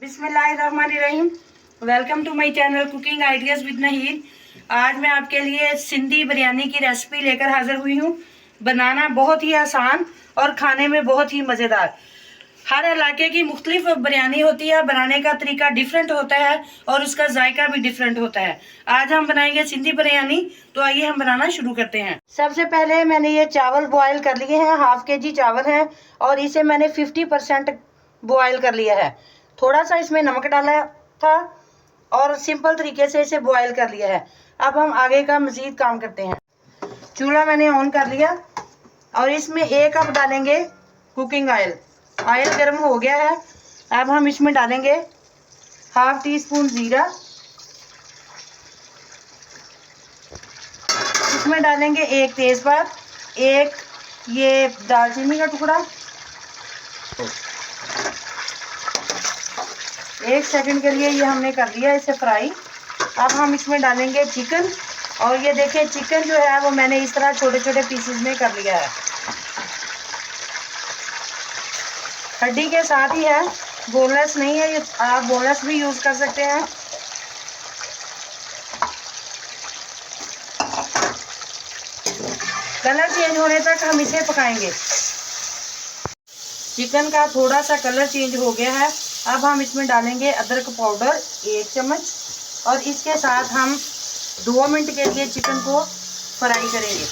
बिस्मिल्लाहिर्रहमानिर्रहीम। Welcome to my channel cooking ideas with Naheer. आज मैं आपके लिए सिंधी बिरयानी की रेसिपी लेकर हाजिर हुई हूँ। बनाना बहुत ही आसान और खाने में बहुत ही मज़ेदार। हर इलाके की मुख्तलिफ बिरयानी होती है, बनाने का तरीका डिफरेंट होता है और उसका जायका भी डिफरेंट होता है। आज हम बनाएंगे सिंधी बिरयानी, तो आइए हम बनाना शुरू करते हैं। सबसे पहले मैंने ये चावल बॉयल कर लिए हैं, हाफ kg चावल हैं और इसे मैंने 50% बॉयल कर लिया है। थोड़ा सा इसमें नमक डाला था और सिंपल तरीके से इसे बॉयल कर लिया है। अब हम आगे का मज़ीद काम करते हैं। चूल्हा मैंने ऑन कर लिया और इसमें 1 कप डालेंगे कुकिंग ऑयल। ऑयल गर्म हो गया है। अब हम इसमें डालेंगे हाफ टी स्पून ज़ीरा, इसमें डालेंगे 1 तेज़पात, 1 ये दालचीनी का टुकड़ा, 1 सेकंड के लिए ये हमने कर दिया इसे फ्राई। अब हम इसमें डालेंगे चिकन और ये देखिए चिकन जो है वो मैंने इस तरह छोटे छोटे पीसेस में कर लिया है। हड्डी के साथ ही है, बोनलेस नहीं है, ये आप बोनलेस भी यूज़ कर सकते हैं। कलर चेंज होने तक हम इसे पकाएंगे। चिकन का थोड़ा सा कलर चेंज हो गया है। अब हम इसमें डालेंगे अदरक पाउडर 1 चम्मच और इसके साथ हम 2 मिनट के लिए चिकन को फ्राई करेंगे।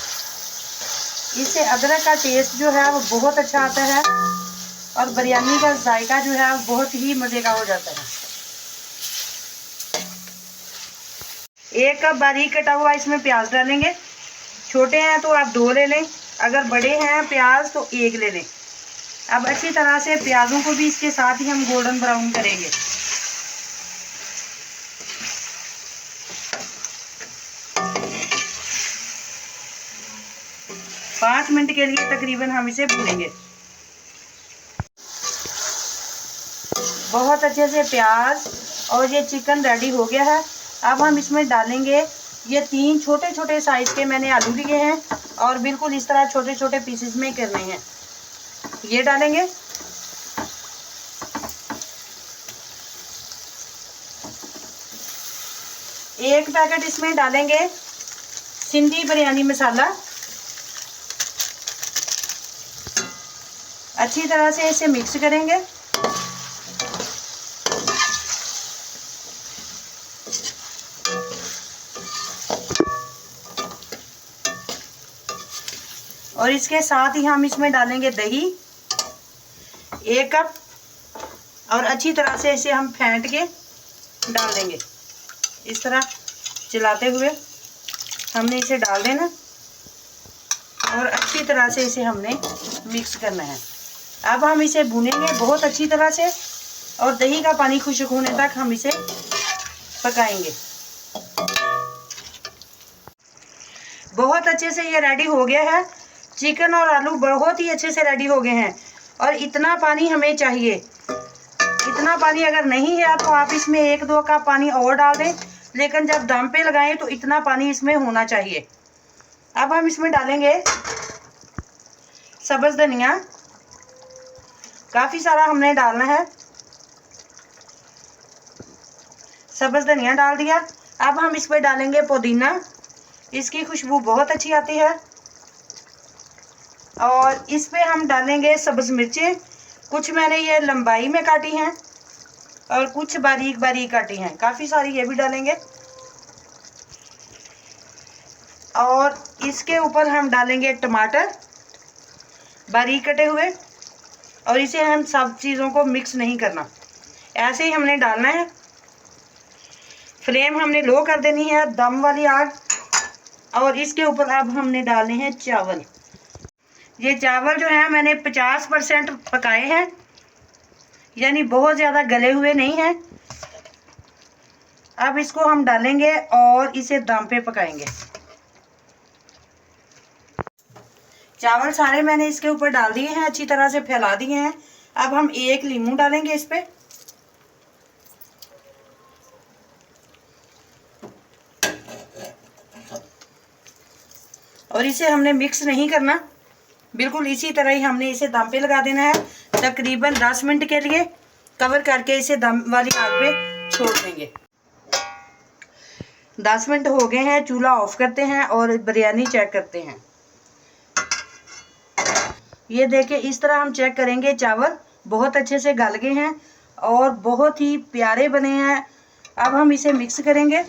इससे अदरक का टेस्ट जो है वो बहुत अच्छा आता है और बिरयानी का जायका जो है बहुत ही मज़े का हो जाता है। 1 कप बारीक कटा हुआ इसमें प्याज डालेंगे। छोटे हैं तो आप 2 ले लें, अगर बड़े हैं प्याज तो 1 ले लें। अब अच्छी तरह से प्याजों को भी इसके साथ ही हम गोल्डन ब्राउन करेंगे। पाँच मिनट के लिए तकरीबन हम इसे भूनेंगे। बहुत अच्छे से प्याज और ये चिकन रेडी हो गया है। अब हम इसमें डालेंगे ये 3 छोटे छोटे साइज के मैंने आलू लिए हैं और बिल्कुल इस तरह छोटे छोटे पीसेस में करने हैं। ये डालेंगे। एक पैकेट इसमें डालेंगे सिंधी बिरयानी मसाला। अच्छी तरह से इसे मिक्स करेंगे। और इसके साथ ही हम इसमें डालेंगे दही 1 कप और अच्छी तरह से इसे हम फेंट के डाल देंगे। इस तरह चलाते हुए हमने इसे डाल देना और अच्छी तरह से इसे हमने मिक्स करना है। अब हम इसे भूनेंगे बहुत अच्छी तरह से और दही का पानी खुश्क होने तक हम इसे पकाएंगे। बहुत अच्छे से ये रेडी हो गया है। चिकन और आलू बहुत ही अच्छे से रेडी हो गए हैं और इतना पानी हमें चाहिए। इतना पानी अगर नहीं है तो आप इसमें 1-2 कप पानी और डाल दें, लेकिन जब दम पे लगाएं तो इतना पानी इसमें होना चाहिए। अब हम इसमें डालेंगे सब्ज़ धनिया, काफ़ी सारा हमने डालना है। सब्ज़ धनिया डाल दिया। अब हम इसमें डालेंगे पुदीना, इसकी खुशबू बहुत अच्छी आती है। और इसमें हम डालेंगे सब्ज़ मिर्चें, कुछ मैंने ये लंबाई में काटी हैं और कुछ बारीक बारीक काटी हैं, काफ़ी सारी ये भी डालेंगे। और इसके ऊपर हम डालेंगे टमाटर बारीक कटे हुए और इसे हम सब चीज़ों को मिक्स नहीं करना, ऐसे ही हमने डालना है। फ्लेम हमने लो कर देनी है, दम वाली आग। और इसके ऊपर अब हमने डालने हैं चावल। ये चावल जो है मैंने 50% पकाए हैं, यानी बहुत ज़्यादा गले हुए नहीं हैं। अब इसको हम डालेंगे और इसे दम पे पकाएंगे। चावल सारे मैंने इसके ऊपर डाल दिए हैं, अच्छी तरह से फैला दिए हैं। अब हम 1 नींबू डालेंगे इस पे। और इसे हमने मिक्स नहीं करना, बिल्कुल इसी तरह ही हमने इसे दम पे लगा देना है तकरीबन 10 मिनट के लिए। कवर करके इसे दम वाली आग पे छोड़ देंगे। 10 मिनट हो गए हैं, चूल्हा ऑफ करते हैं और बिरयानी चेक करते हैं। ये देखिए इस तरह हम चेक करेंगे, चावल बहुत अच्छे से गल गए हैं और बहुत ही प्यारे बने हैं। अब हम इसे मिक्स करेंगे।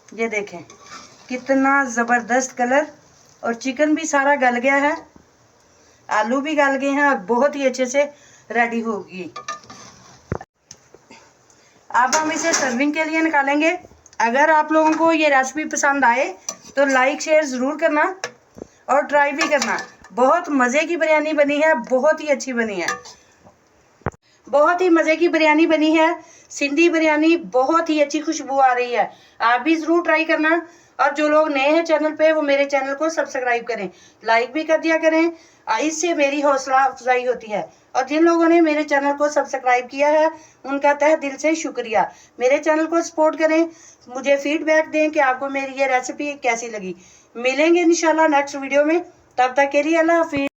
ये देखें कितना ज़बरदस्त कलर, और चिकन भी सारा गल गया है, आलू भी गल गए हैं और बहुत ही अच्छे से रेडी होगी। अब हम इसे सर्विंग के लिए निकालेंगे। अगर आप लोगों को ये रेसिपी पसंद आए तो लाइक शेयर ज़रूर करना और ट्राई भी करना। बहुत मज़े की बिरयानी बनी है, बहुत ही अच्छी बनी है, बहुत ही मज़े की बिरयानी बनी है। सिंधी बिरयानी बहुत ही अच्छी खुशबू आ रही है, आप भी ज़रूर ट्राई करना। और जो लोग नए हैं चैनल पे वो मेरे चैनल को सब्सक्राइब करें, लाइक भी कर दिया करें, इससे मेरी हौसला अफजाई होती है। और जिन लोगों ने मेरे चैनल को सब्सक्राइब किया है उनका तहे दिल से शुक्रिया। मेरे चैनल को सपोर्ट करें, मुझे फीडबैक दें कि आपको मेरी ये रेसिपी कैसी लगी। मिलेंगे इंशाल्लाह नेक्स्ट वीडियो में, तब तक के लिए अल्लाह हाफिज़।